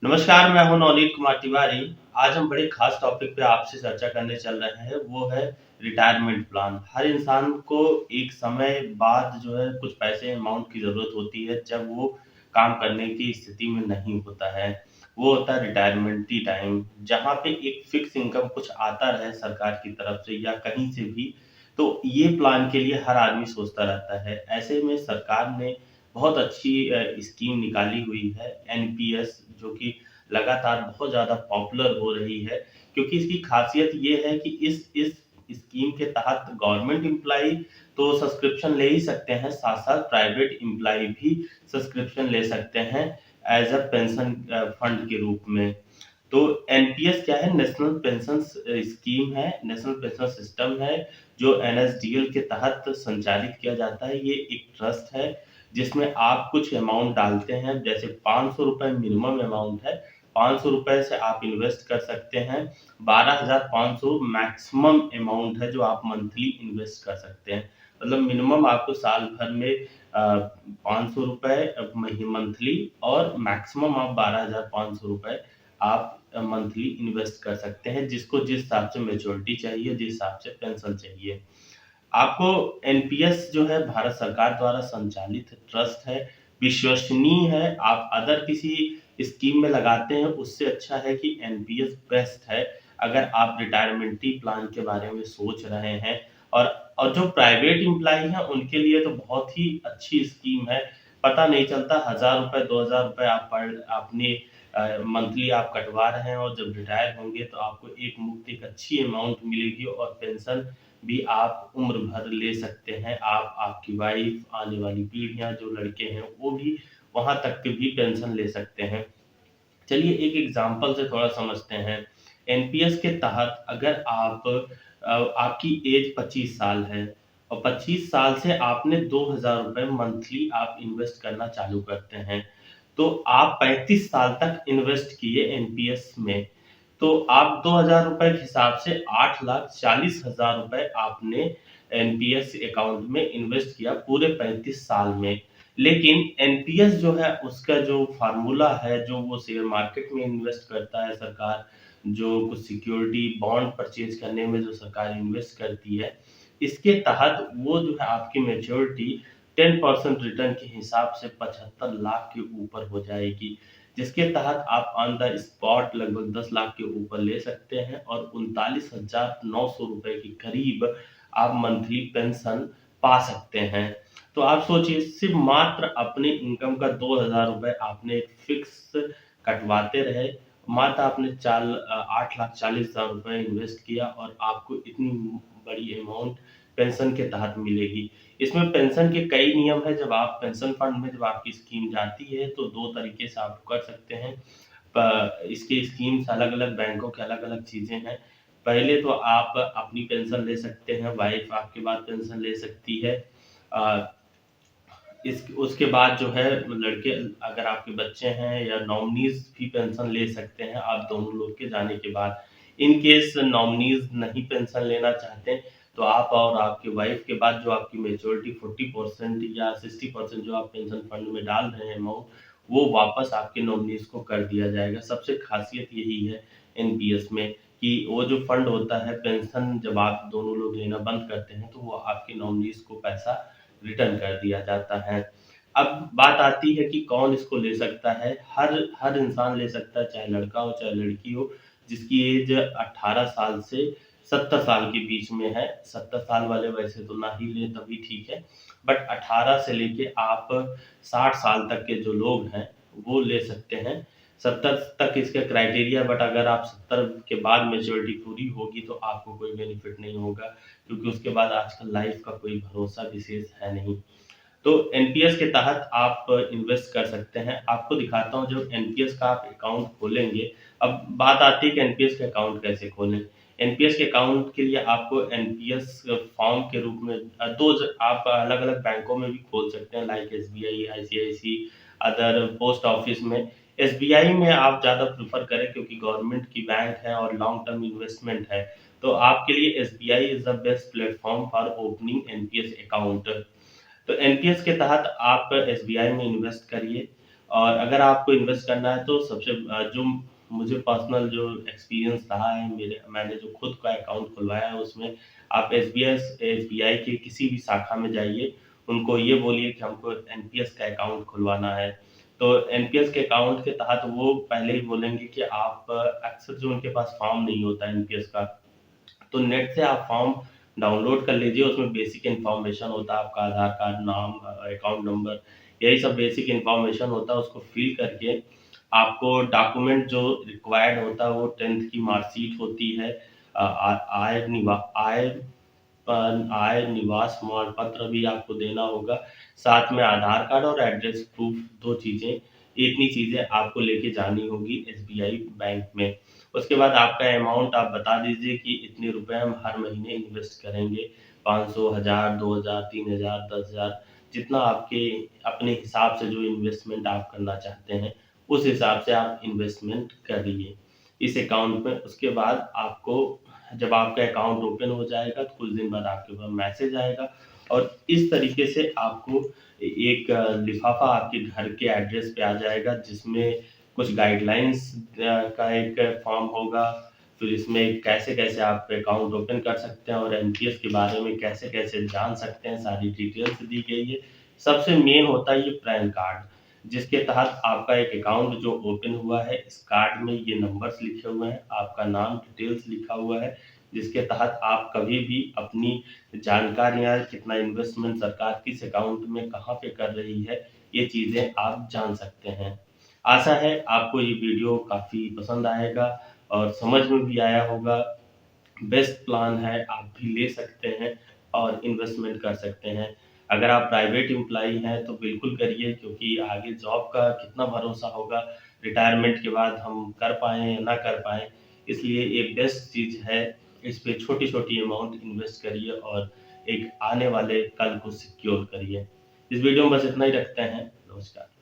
नमस्कार, मैं हूँ नवनीत कुमार तिवारी। आज हम बड़े खास टॉपिक पे आपसे चर्चा करने चल रहे हैं, वो है रिटायरमेंट प्लान। हर इंसान को एक समय बाद जो है कुछ पैसे अमाउंट की ज़रूरत होती है, जब वो काम करने की स्थिति में नहीं होता है। वो होता है रिटायरमेंटी टाइम, जहाँ पे एक फिक्स इनकम कुछ आता रहे सरकार की तरफ से या कहीं से भी, तो ये प्लान के लिए हर आदमी सोचता रहता है। ऐसे में सरकार ने बहुत अच्छी स्कीम निकाली हुई है एनपीएस, जो कि लगातार बहुत ज़्यादा पॉपुलर हो रही है, क्योंकि इसकी खासियत ये है कि इस स्कीम के तहत गवर्नमेंट एम्प्लॉयी तो सब्सक्रिप्शन ले ही सकते हैं, साथ-साथ प्राइवेट एम्प्लॉयी भी सब्सक्रिप्शन ले सकते हैं एज़ अ पेंशन फंड के रूप में। तो एनपीएस क्या है? नेशनल पेंशन स्कीम है, नेशनल पेंशन सिस्टम है, जो एनएसडीएल के तहत संचालित किया जाता है। ये एक ट्रस्ट है, जिसमें आप कुछ अमाउंट डालते हैं, जैसे ₹500 मिनिमम अमाउंट है, ₹500 से आप इन्वेस्ट कर सकते हैं, 12,500 मैक्सिमम अमाउंट है जो आप मंथली इन्वेस्ट कर सकते हैं। मतलब मिनिमम आपको साल भर में ₹500 मही मंथली और मैक्सिमम आप ₹12,500 आप मंथली इन्वेस्ट कर सकते हैं, जिसको जिस हिसाब से मैच्योरिटी चाहिए, जिस हिसाब से पेंशन चाहिए। आपको एनपीएस जो है भारत सरकार द्वारा संचालित ट्रस्ट है, विश्वसनीय है। आप अदर किसी स्कीम में लगाते हैं, उससे अच्छा है कि एनपीएस बेस्ट है, अगर आप रिटायरमेंटी प्लान के बारे में सोच रहे हैं। और और जो प्राइवेट एम्प्लॉयी हैं, उनके लिए तो बहुत ही अच्छी स्कीम है। पता नहीं चलता ₹1000 ₹2000 आप पर अपने मंथली आप कटवा रहे हैं, और जब रिटायर होंगे तो आपको एक मुश्त एक अच्छी अमाउंट मिलेगी, और पेंशन भी आप उम्र भर ले सकते हैं। आप, आपकी वाइफ, आने वाली पीढ़ियाँ, जो लड़के हैं, वो भी वहाँ तक के भी पेंशन ले सकते हैं। चलिए एक एग्ज़ाम्पल से थोड़ा समझते हैं। एनपीएस के तहत अगर आपकी एज 25 साल है और 25 साल से आपने ₹2000 मंथली आप इन्वेस्ट करना चालू करते हैं, तो आप 35 साल तक इन्वेस्ट किए एनपीएस में, तो आप ₹2000 के हिसाब से ₹8,40,000 आपने एनपीएस अकाउंट में इन्वेस्ट किया पूरे 35 साल में। लेकिन एनपीएस जो है, उसका जो फ़ॉर्मूला है, जो वो शेयर मार्केट में इन्वेस्ट करता है सरकार, जो कुछ सिक्योरिटी बॉन्ड परचेज़ करने में जो सरकार इन्वेस्ट करती है, इसके तहत वो जो है आपकी मैच्योरिटी 10% रिटर्न के हिसाब से 75 लाख के ऊपर हो जाएगी। जिसके तहत आप ऑन द स्पॉट लगभग 10 लाख के ऊपर ले सकते हैं, और 39,900 रुपए के करीब आप मंथली पेंशन पा सकते हैं। तो आप सोचिए, सिर्फ़ मात्र अपने इनकम का ₹2000 आपने एक फ़िक्स कटवाते रहे, मात्र आपने 8,40,000 इन्वेस्ट किया, और आपको इतनी बड़ी अमाउंट पेंशन के तहत मिलेगी। इसमें पेंशन के कई नियम हैं। जब आप पेंशन फंड में जब आपकी स्कीम जाती है, तो 2 तरीके से आप कर सकते हैं। इसकी स्कीम्स अलग-अलग बैंकों के अलग-अलग चीज़ें हैं। पहले तो आप अपनी पेंशन ले सकते हैं, वाइफ़ आपके बाद पेंशन ले सकती है। अ, इस उसके बाद जो है, लड़के, अगर आपके बच्चे हैं, या नॉमिनीज़ भी पेंशन ले सकते हैं आप दोनों लोग के जाने के बाद। इन केस नॉमिनीज़ नहीं पेंशन लेना चाहते, तो आप और आपकी वाइफ़ के बाद जो आपकी मैच्योरिटी 40% या 60% जो आप पेंशन फंड में डाल रहे हैं अमाउंट, वो वापस आपके नॉमिनीज़ को कर दिया जाएगा। सबसे ख़ासियत यही है एनपीएस में, कि वो जो फंड होता है, पेंशन जब आप दोनों लोग लेना बंद करते हैं, तो वो आपके नॉमिनीज़ को पैसा रिटर्न कर दिया जाता है। अब बात आती है कि कौन इसको ले सकता है। हर हर इंसान ले सकता है, चाहे लड़का हो, चाहे लड़की हो, जिसकी एज 18 साल से 70 साल के बीच में है। 70 साल वाले वैसे तो ना ही लें, तभी ठीक है। बट 18 से लेके आप 60 साल तक के जो लोग हैं, वो ले सकते हैं। 70 तक इसका क्राइटेरिया, बट अगर आप 70 के बाद मैच्योरिटी पूरी होगी, तो आपको कोई बेनिफिट नहीं होगा, क्योंकि उसके बाद आजकल लाइफ का कोई भरोसा विशेष है नहीं। तो एनपीएस के तहत आप इन्वेस्ट कर सकते हैं। आपको दिखाता हूँ, जब एनपीएस का आप अकाउंट खोलेंगे, अब बात आती है कि एनपीएस का अकाउंट कैसे खोलें। एनपीएस के अकाउंट के लिए आपको एनपीएस फॉर्म के रूप में 2 आप अलग-अलग बैंकों में भी खोल सकते हैं, like SBI, ICIC, other post office में। एसबीआई में आप ज़्यादा प्रेफ़र करें, क्योंकि गवर्नमेंट की बैंक है और लॉन्ग टर्म इन्वेस्टमेंट है। तो आपके लिए SBI is the best platform for opening NPS account. तो एनपीएस के तहत आप एसबीआई में इन्वेस्ट करिए, और अगर आपको इन्वेस्ट करना है तो जो मुझे पर्सनल जो एक्सपीरियंस रहा है मैंने जो खुद का अकाउंट खुलवाया है उसमें आप एसबीआई के किसी भी शाखा में जाइए, उनको ये बोलिए कि हमको एनपीएस का अकाउंट खुलवाना है। तो एनपीएस के अकाउंट के तहत वो पहले ही बोलेंगे कि आप अक्सर जो उनके पास फॉर्म नहीं होता है एनपीएस का, तो नेट से आप फॉर्म डाउनलोड कर लीजिए। उसमें बेसिक इन्फॉर्मेशन होता है, आपका आधार कार्ड, नाम, अकाउंट नंबर, यही सब बेसिक इन्फॉर्मेशन होता है। उसको फिल करके आपको डॉक्यूमेंट जो रिक्वायर्ड होता है वो 10th की मार्कशीट होती है, आय निवास प्रमाण पत्र भी आपको देना होगा, साथ में आधार कार्ड और एड्रेस प्रूफ, दो चीजें, इतनी चीजें आपको लेके जानी होगी एसबीआई बैंक में। उसके बाद आपका अमाउंट आप बता दीजिए कि इतने रुपए हम हर महीने इन्वेस्ट करेंगे, 500, 1000, 2000, 3000, 10,000, जितना आपके अपने हिसाब से जो इन्वेस्टमेंट आप करना चाहते हैं उस हिसाब से आप इन्वेस्टमेंट करिए इस अकाउंट में। उसके बाद आपको जब आपका अकाउंट ओपन हो जाएगा तो कुछ दिन बाद आपके पास मैसेज आएगा और इस तरीके से आपको एक लिफाफा आपके घर के एड्रेस पे आ जाएगा, जिसमें कुछ गाइडलाइंस का एक फॉर्म होगा। फिर इसमें कैसे कैसे आप अकाउंट ओपन कर सकते हैं और एनपीएस के बारे में कैसे कैसे जान सकते हैं, सारी डिटेल्स दी गई है। सबसे मेन होता है ये पैन कार्ड, जिसके तहत आपका एक अकाउंट जो ओपन हुआ है, इस कार्ड में ये नंबर्स लिखे हुए हैं, आपका नाम, डिटेल्स लिखा हुआ है, जिसके तहत आप कभी भी अपनी जानकारियाँ, कितना इन्वेस्टमेंट सरकार किस अकाउंट में कहाँ पे कर रही है, ये चीज़ें आप जान सकते हैं। आशा है आपको ये वीडियो काफ़ी पसंद आएगा और समझ में भी आया होगा। बेस्ट प्लान है, आप भी ले सकते हैं और इन्वेस्टमेंट कर सकते हैं। अगर आप प्राइवेट एम्प्लॉयी हैं तो बिल्कुल करिए, क्योंकि आगे जॉब का कितना भरोसा होगा, रिटायरमेंट के बाद हम कर पाएँ या ना कर पाएँ। इसलिए ये बेस्ट चीज़ है, इस पे छोटी-छोटी अमाउंट इन्वेस्ट करिए और एक आने वाले कल को सिक्योर करिए। इस वीडियो में बस इतना ही रखते हैं। नमस्कार।